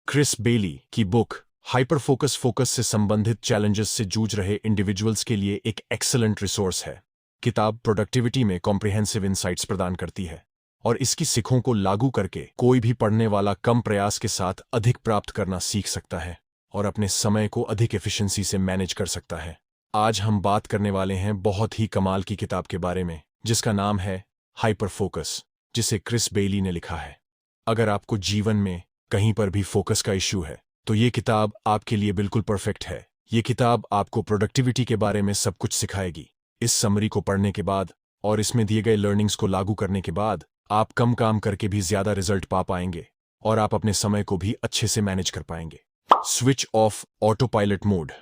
Chris बेली की book hyper focus से संबंधित चैलेंजेस से जूझ रहे इंडिविजुअल्स के लिए एक एक्सीलेंट रिसोर्स है। किताब प्रोडक्टिविटी में कॉम्प्रिहेंसिव इंसाइट्स प्रदान करती है और इसकी सीखों को लागू करके कोई भी पढ़ने वाला कम प्रयास के साथ अधिक प्राप्त करना सीख सकता है और अपने समय को अधिक एफिशिएंसी से मैनेज कर सकता है। आज हम बात करने वाले हैं बहुत ही कमाल की किताब के बारे में जिसका नाम है हाइपर फोकस, जिसे क्रिस बेली ने लिखा है। अगर आपको जीवन में कहीं पर भी फोकस का इश्यू है तो ये किताब आपके लिए बिल्कुल परफेक्ट है। ये किताब आपको प्रोडक्टिविटी के बारे में सब कुछ सिखाएगी। इस समरी को पढ़ने के बाद और इसमें दिए गए लर्निंग्स को लागू करने के बाद आप कम काम करके भी ज्यादा रिजल्ट पा पाएंगे और आप अपने समय को भी अच्छे से मैनेज कर पाएंगे। Switch off auto pilot mode.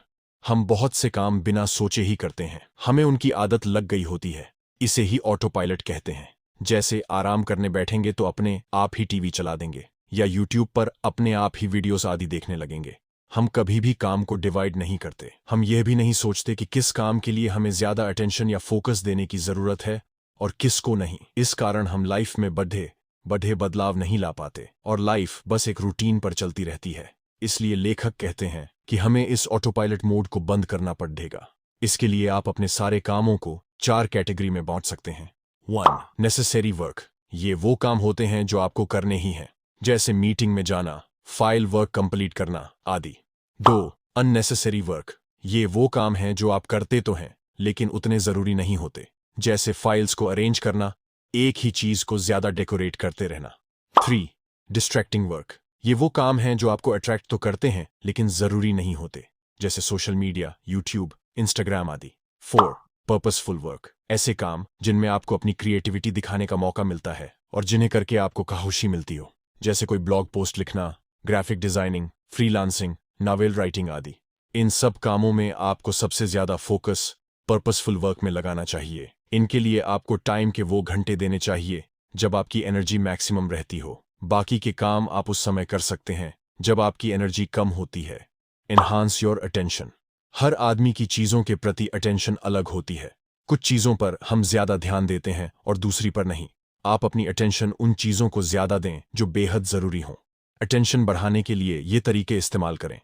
हम बहुत से काम बिना सोचे ही करते हैं, हमें उनकी आदत लग गई होती है। इसे ही ऑटो पायलट कहते हैं। जैसे आराम करने बैठेंगे तो अपने आप ही टीवी चला देंगे या यूट्यूब पर अपने आप ही वीडियोस आदि देखने लगेंगे। हम कभी भी काम को डिवाइड नहीं करते। हम यह भी नहीं सोचते कि किस काम के लिए हमें ज्यादा अटेंशन या फोकस देने की जरूरत है और किसको नहीं। इस कारण हम लाइफ में बढ़े बदलाव नहीं ला पाते और लाइफ बस एक रूटीन पर चलती रहती है। इसलिए लेखक कहते हैं कि हमें इस ऑटो पायलट मोड को बंद करना पड़ेगा। इसके लिए आप अपने सारे कामों को 4 कैटेगरी में बांट सकते हैं। 1. Necessary work. ये वो काम होते हैं जो आपको करने ही हैं, जैसे मीटिंग में जाना, फाइल वर्क कंप्लीट करना आदि। 2. Unnecessary work. ये वो काम हैं जो आप करते तो हैं लेकिन उतने जरूरी नहीं होते, जैसे फाइल्स को अरेंज करना, एक ही चीज को ज्यादा डेकोरेट करते रहना। 3. Distracting work. ये वो काम हैं जो आपको अट्रैक्ट तो करते हैं लेकिन जरूरी नहीं होते, जैसे सोशल मीडिया, यूट्यूब, इंस्टाग्राम आदि। 4. Purposeful work. ऐसे काम जिनमें आपको अपनी क्रिएटिविटी दिखाने का मौका मिलता है और जिन्हें करके आपको खुशी मिलती हो, जैसे कोई ब्लॉग पोस्ट लिखना, graphic designing, freelancing, novel writing आदि। इन सब कामों में आपको सबसे ज्यादा फोकस पर्पसफुल वर्क में लगाना चाहिए। इनके लिए आपको टाइम के वो घंटे देने चाहिए जब आपकी एनर्जी मैक्सिमम रहती हो। बाकी के काम आप उस समय कर सकते हैं जब आपकी एनर्जी कम होती है। Enhance your attention. हर आदमी की चीजों के प्रति अटेंशन अलग होती है। कुछ चीजों पर हम ज्यादा ध्यान देते हैं और दूसरी पर नहीं। आप अपनी अटेंशन उन चीजों को ज्यादा दें जो बेहद जरूरी हों। अटेंशन बढ़ाने के लिए ये तरीके इस्तेमाल करें।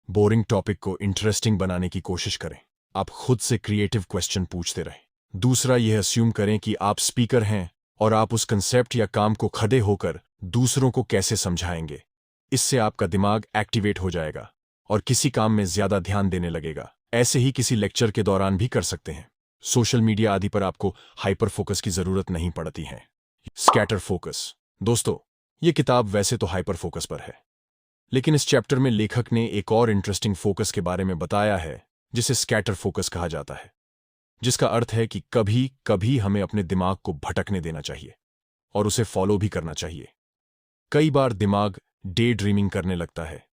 बोरिंग टॉपिक को इंटरेस्टिंग बनाने की कोशिश करें। आप खुद से क्रिएटिव क्वेश्चन पूछते रहें। दूसरा, यह अस्यूम करें कि आप स्पीकर हैं और आप उस कंसेप्ट या काम को खड़े होकर दूसरों को कैसे समझाएंगे। इससे आपका दिमाग एक्टिवेट हो जाएगा और किसी काम में ज्यादा ध्यान देने लगेगा। ऐसे ही किसी लेक्चर के दौरान भी कर सकते हैं। सोशल मीडिया आदि पर आपको हाइपर फोकस की जरूरत नहीं पड़ती है। Scatter focus. दोस्तों, ये किताब वैसे तो हाइपर फोकस पर है, लेकिन इस चैप्टर में लेखक ने एक और इंटरेस्टिंग फोकस के बारे में बताया है जिसे स्कैटर फोकस कहा जाता है, जिसका अर्थ है कि कभी कभी हमें अपने दिमाग को भटकने देना चाहिए और उसे फॉलो भी करना चाहिए। कई बार दिमाग डे ड्रीमिंग करने लगता है।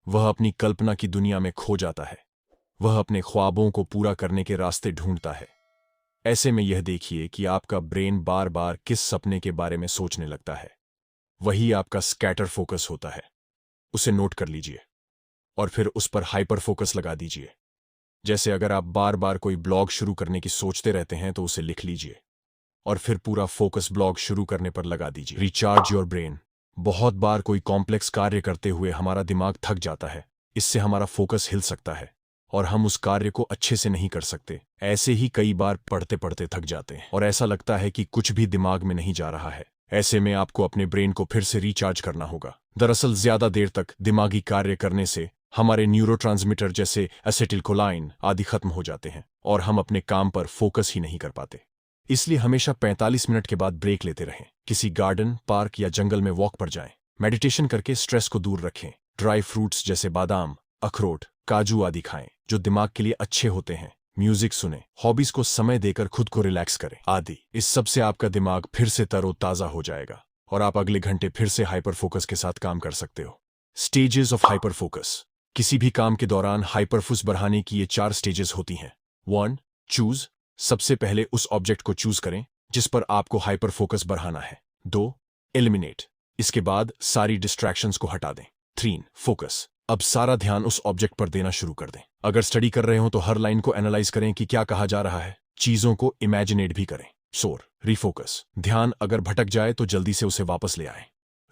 वह अपनी कल्पना की दुनिया में खो जाता है। वह अपने ख्वाबों को पूरा करने के रास्ते ढूंढता है। ऐसे में यह देखिए कि आपका ब्रेन बार बार किस सपने के बारे में सोचने लगता है। वही आपका स्कैटर फोकस होता है। उसे नोट कर लीजिए और फिर उस पर हाइपर फोकस लगा दीजिए। जैसे अगर आप बार बार कोई ब्लॉग शुरू करने की सोचते रहते हैं तो उसे लिख लीजिए और फिर पूरा फोकस ब्लॉग शुरू करने पर लगा दीजिए। Recharge your brain. बहुत बार कोई कॉम्प्लेक्स कार्य करते हुए हमारा दिमाग थक जाता है। इससे हमारा फोकस हिल सकता है और हम उस कार्य को अच्छे से नहीं कर सकते। ऐसे ही कई बार पढ़ते पढ़ते थक जाते हैं और ऐसा लगता है कि कुछ भी दिमाग में नहीं जा रहा है। ऐसे में आपको अपने ब्रेन को फिर से रिचार्ज करना होगा। दरअसल ज्यादा देर तक दिमागी कार्य करने से हमारे न्यूरोट्रांसमीटर जैसे एसिटिलकोलाइन आदि खत्म हो जाते हैं और हम अपने काम पर फोकस ही नहीं कर पाते। इसलिए हमेशा 45 मिनट के बाद ब्रेक लेते रहें। किसी गार्डन, पार्क या जंगल में वॉक पर जाएं। मेडिटेशन करके स्ट्रेस को दूर रखें। ड्राई फ्रूट्स जैसे बादाम, अखरोट, काजू आदि खाएं जो दिमाग के लिए अच्छे होते हैं। म्यूजिक सुने, हॉबीज को समय देकर खुद को रिलैक्स करें आदि। इस सब से आपका दिमाग फिर से तरोताजा हो जाएगा और आप अगले घंटे फिर से हाइपर फोकस के साथ काम कर सकते हो। Stages of hyper focus. किसी भी काम के दौरान हाइपर फोकस बढ़ाने की ये 4 स्टेजेस होती हैं। 1. चूज। सबसे पहले उस ऑब्जेक्ट को चूज करें जिस पर आपको हाइपर फोकस बढ़ाना है। 2. एलिमिनेट। इसके बाद सारी डिस्ट्रैक्शंस को हटा दें। 3. फोकस। अब सारा ध्यान उस ऑब्जेक्ट पर देना शुरू कर दें। अगर स्टडी कर रहे हो तो हर लाइन को एनालाइज करें कि क्या कहा जा रहा है। चीजों को इमेजिनेट भी करें। सोर। रिफोकस। ध्यान अगर भटक जाए तो जल्दी से उसे वापस ले आएं।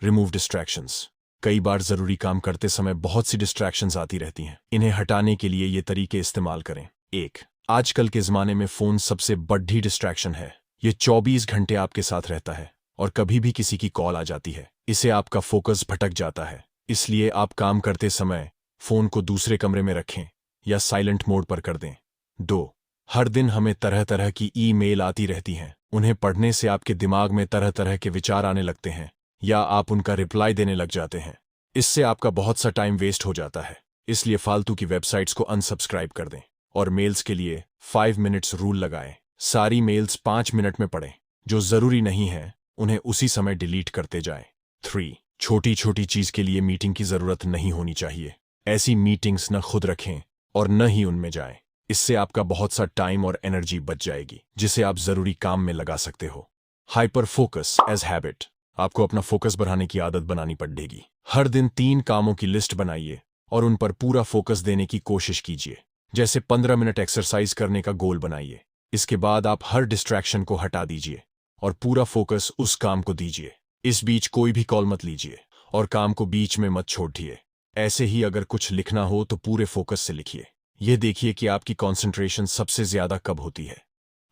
Remove distractions. कई बार जरूरी काम करते समय बहुत सी डिस्ट्रैक्शंस आती रहती हैं। इन्हें हटाने के लिए ये तरीके इस्तेमाल करें। 1. आजकल के ज़माने में फ़ोन सबसे बड़ी डिस्ट्रैक्शन है। ये 24 घंटे आपके साथ रहता है और कभी भी किसी की कॉल आ जाती है। इससे आपका फोकस भटक जाता है। इसलिए आप काम करते समय फ़ोन को दूसरे कमरे में रखें या साइलेंट मोड पर कर दें। 2. हर दिन हमें तरह तरह की ईमेल आती रहती हैं। उन्हें पढ़ने से आपके दिमाग में तरह तरह के विचार आने लगते हैं या आप उनका रिप्लाई देने लग जाते हैं। इससे आपका बहुत सा टाइम वेस्ट हो जाता है। इसलिए फालतू की वेबसाइट्स को अनसब्सक्राइब कर दें और मेल्स के लिए 5 मिनट्स रूल लगाएं। सारी मेल्स 5 मिनट में पढ़ें। जो ज़रूरी नहीं है उन्हें उसी समय डिलीट करते जाएं। 3. छोटी छोटी चीज़ के लिए मीटिंग की ज़रूरत नहीं होनी चाहिए। ऐसी मीटिंग्स न खुद रखें और न ही उनमें जाएं। इससे आपका बहुत सा टाइम और एनर्जी बच जाएगी जिसे आप ज़रूरी काम में लगा सकते हो। Hyper focus as habit. आपको अपना फोकस बढ़ाने की आदत बनानी पड़ेगी। हर दिन 3 कामों की लिस्ट बनाइए और उन पर पूरा फोकस देने की कोशिश कीजिए। जैसे 15 मिनट एक्सरसाइज करने का गोल बनाइए। इसके बाद आप हर डिस्ट्रैक्शन को हटा दीजिए और पूरा फोकस उस काम को दीजिए। इस बीच कोई भी कॉल मत लीजिए और काम को बीच में मत छोड़िए। ऐसे ही अगर कुछ लिखना हो तो पूरे फोकस से लिखिए। यह देखिए कि आपकी कंसंट्रेशन सबसे ज्यादा कब होती है।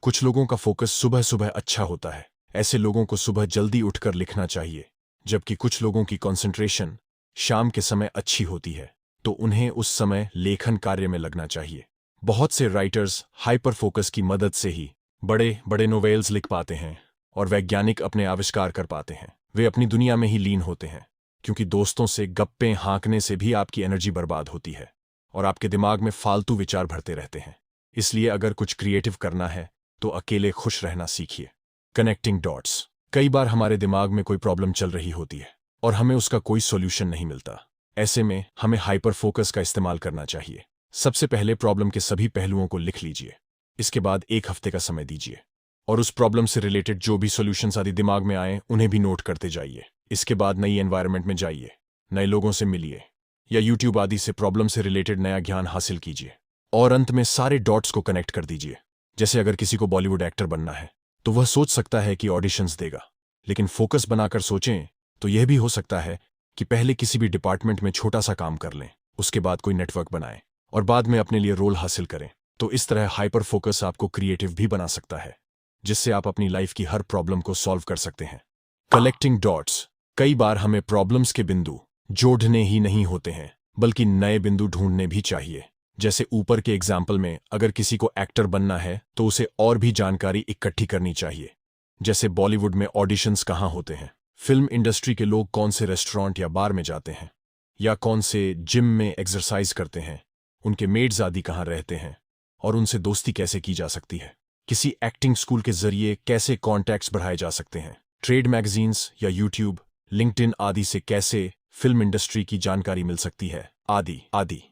कुछ लोगों का फोकस सुबह सुबह अच्छा होता है। ऐसे लोगों को सुबह जल्दी उठकर लिखना चाहिए, जबकि कुछ लोगों की कंसंट्रेशन शाम के समय अच्छी होती है, तो उन्हें उस समय लेखन कार्य में लगना चाहिए। बहुत से राइटर्स हाइपर फोकस की मदद से ही बड़े बड़े नोवेल्स लिख पाते हैं और वैज्ञानिक अपने आविष्कार कर पाते हैं। वे अपनी दुनिया में ही लीन होते हैं, क्योंकि दोस्तों से गप्पे हाँकने से भी आपकी एनर्जी बर्बाद होती है और आपके दिमाग में फालतू विचार भरते रहते हैं। इसलिए अगर कुछ क्रिएटिव करना है तो अकेले खुश रहना सीखिए। Connecting dots. कई बार हमारे दिमाग में कोई प्रॉब्लम चल रही होती है और हमें उसका कोई सॉल्यूशन नहीं मिलता। ऐसे में हमें हाइपर फोकस का इस्तेमाल करना चाहिए। सबसे पहले प्रॉब्लम के सभी पहलुओं को लिख लीजिए। इसके बाद 1 हफ्ते का समय दीजिए और उस प्रॉब्लम से रिलेटेड जो भी सॉल्यूशंस आदि दिमाग में आए उन्हें भी नोट करते जाइए। इसके बाद नई एनवायरनमेंट में जाइए, नए लोगों से मिलिए या यूट्यूब आदि से प्रॉब्लम से रिलेटेड नया ज्ञान हासिल कीजिए और अंत में सारे डॉट्स को कनेक्ट कर दीजिए। जैसे अगर किसी को बॉलीवुड एक्टर बनना है तो वह सोच सकता है कि ऑडिशंस देगा, लेकिन फोकस बनाकर सोचें तो यह भी हो सकता है कि पहले किसी भी डिपार्टमेंट में छोटा सा काम कर लें, उसके बाद कोई नेटवर्क बनाएं और बाद में अपने लिए रोल हासिल करें। तो इस तरह हाइपर फोकस आपको क्रिएटिव भी बना सकता है, जिससे आप अपनी लाइफ की हर प्रॉब्लम को सॉल्व कर सकते हैं। Collecting dots. कई बार हमें प्रॉब्लम्स के बिंदु जोड़ने ही नहीं होते हैं, बल्कि नए बिंदु ढूंढने भी चाहिए। जैसे ऊपर के एग्जाम्पल में अगर किसी को एक्टर बनना है तो उसे और भी जानकारी इकट्ठी करनी चाहिए। जैसे बॉलीवुड में ऑडिशंस कहाँ होते हैं, फिल्म इंडस्ट्री के लोग कौन से रेस्टोरेंट या बार में जाते हैं या कौन से जिम में एक्सरसाइज करते हैं, उनके मेड्स आदि कहाँ रहते हैं और उनसे दोस्ती कैसे की जा सकती है। किसी एक्टिंग स्कूल के जरिए कैसे कॉन्टैक्ट्स बढ़ाए जा सकते हैं। ट्रेड मैगजीन्स या यूट्यूब, लिंक्डइन आदि से कैसे फिल्म इंडस्ट्री की जानकारी मिल सकती है, आदि आदि।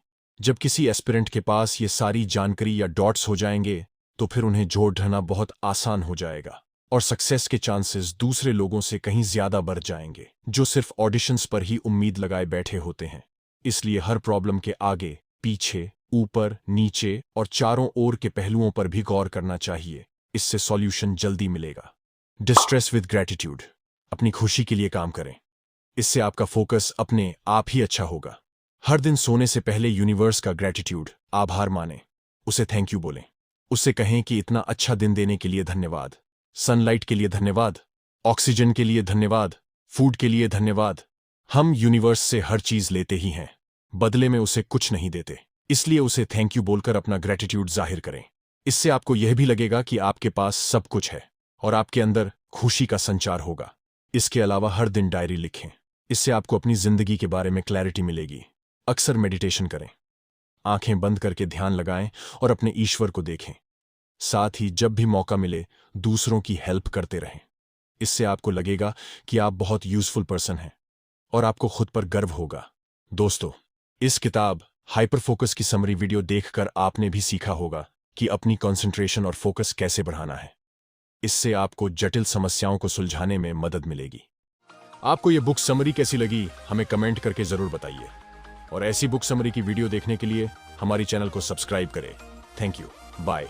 जब किसी एस्पिरेंट के पास ये सारी जानकारी या डॉट्स हो जाएंगे तो फिर उन्हें जोड़ना बहुत आसान हो जाएगा और सक्सेस के चांसेस दूसरे लोगों से कहीं ज्यादा बढ़ जाएंगे, जो सिर्फ ऑडिशंस पर ही उम्मीद लगाए बैठे होते हैं। इसलिए हर प्रॉब्लम के आगे, पीछे, ऊपर, नीचे और चारों ओर के पहलुओं पर भी गौर करना चाहिए। इससे सॉल्यूशन जल्दी मिलेगा। Distress with gratitude. अपनी खुशी के लिए काम करें। इससे आपका फोकस अपने आप ही अच्छा होगा। हर दिन सोने से पहले यूनिवर्स का ग्रैटिट्यूड, आभार मानें, उसे थैंक यू बोलें। उससे कहें कि इतना अच्छा दिन देने के लिए धन्यवाद, सनलाइट के लिए धन्यवाद, ऑक्सीजन के लिए धन्यवाद, फूड के लिए धन्यवाद। हम यूनिवर्स से हर चीज लेते ही हैं, बदले में उसे कुछ नहीं देते। इसलिए उसे थैंक यू बोलकर अपना ग्रैटिट्यूड जाहिर करें। इससे आपको यह भी लगेगा कि आपके पास सब कुछ है और आपके अंदर खुशी का संचार होगा। इसके अलावा हर दिन डायरी लिखें। इससे आपको अपनी जिंदगी के बारे में क्लैरिटी मिलेगी। अक्सर मेडिटेशन करें, आंखें बंद करके ध्यान लगाएं और अपने ईश्वर को देखें। साथ ही जब भी मौका मिले दूसरों की हेल्प करते रहें। इससे आपको लगेगा कि आप बहुत यूजफुल पर्सन हैं और आपको खुद पर गर्व होगा। दोस्तों, इस किताब हाइपर फोकस की समरी वीडियो देखकर आपने भी सीखा होगा कि अपनी कंसंट्रेशन और फोकस कैसे बढ़ाना है। इससे आपको जटिल समस्याओं को सुलझाने में मदद मिलेगी। आपको यह बुक समरी कैसी लगी हमें कमेंट करके जरूर बताइए और ऐसी बुक समरी की वीडियो देखने के लिए हमारी चैनल को सब्सक्राइब करें। Thank you, bye.